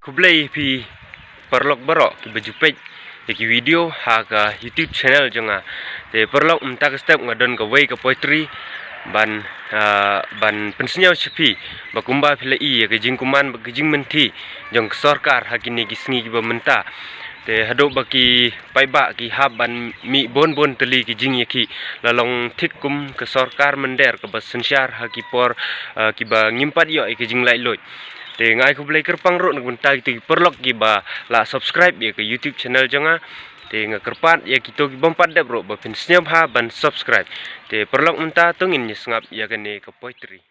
Kublai pi perlok berok ki bajupet ki video ha ka YouTube channel jonga te perlok umtak step ngadon ka way ka poetry ban pensinyau sepi bakumba phila I ka jingkuman ba jing menti jong sarkar hakini gisngi ki bamenta te hado baki paiba ki haban mi bon teli ki jing yaki lalong thikum ke sarkar mender ke basensyar hakipor ki ba ngimpat yo ki jing lai loi te ngai ku blai kerpang ro nak bentai tu perlok ki ba la subscribe ya ke YouTube channel jonga te nga kerpat ya kita ki bompat dep ro ba fansnya ha ban subscribe te perlok menta tungin ni sngap ya kene ke poetry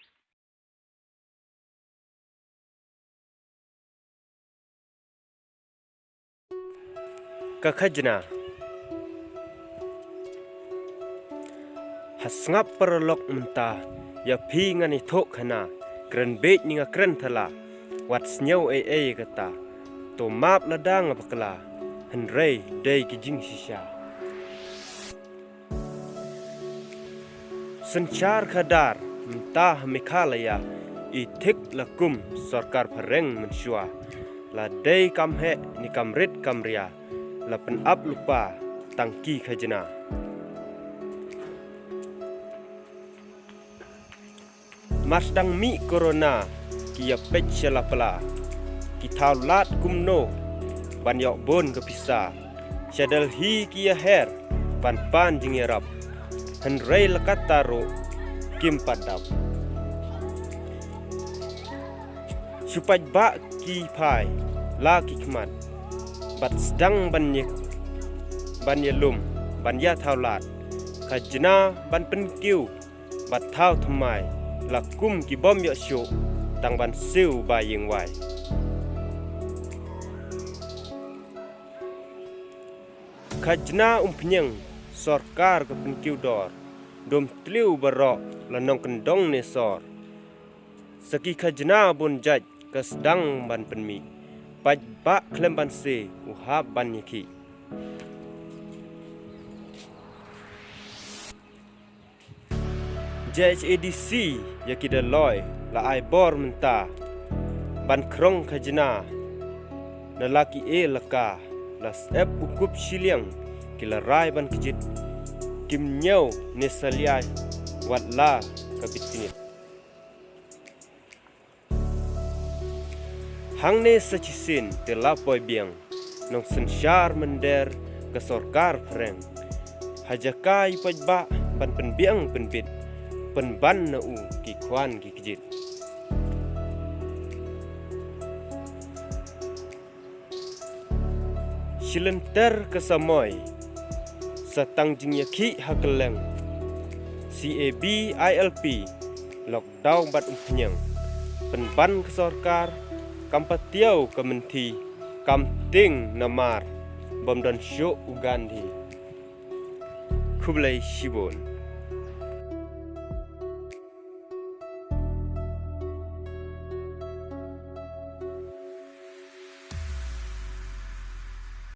ka khajna hasngap perlok menta ya phi ngani thok khana kren bet ninga kren thala wat snyau kata to map ladang bakla henrei dei ki jing shisha sanchar khadar mentah mikhalaya ithik lakum sarkar phareng mensyua la dei kamhe ni kamrit kamria la pen up lupa tangki khajna masdang mi corona kia pech selapala kita lat kumno banyak bon kepisa syadal hi kia her pan jingirap henrei lekat taro kim padap supaj ba ki pai la ki kmat bat sedang banyelum banya thaulat khajna ban penkiu bat thau thamai lakum ki bom yo syu tang ban siu ba ying wai khajna umpnyang sarkar ke penkiu dor dom tliu barok lanong kendong ne sor saki khajna bun jaj ke sedang ban penmi paj ba klem ban se uhab ban yiki JHADC yaki loy la ai bor menta ban krong khajna na laki laka la sep ukup shiliang kila rai ban kijit kim nyau ne saliai wat la kabitinit hang ne sachisin te la poi biang nong sensyar mender ke sarkar freng hajakai pajba ban penbiang penbit penban na u ki kwan ki kijit silenter kesamoy satang jingyaki hakeleng CABILP lockdown bat umpnyang penban ke sarkar kampatiau kementi kamting namar bomdan syuk ugandhi Kublai Shibon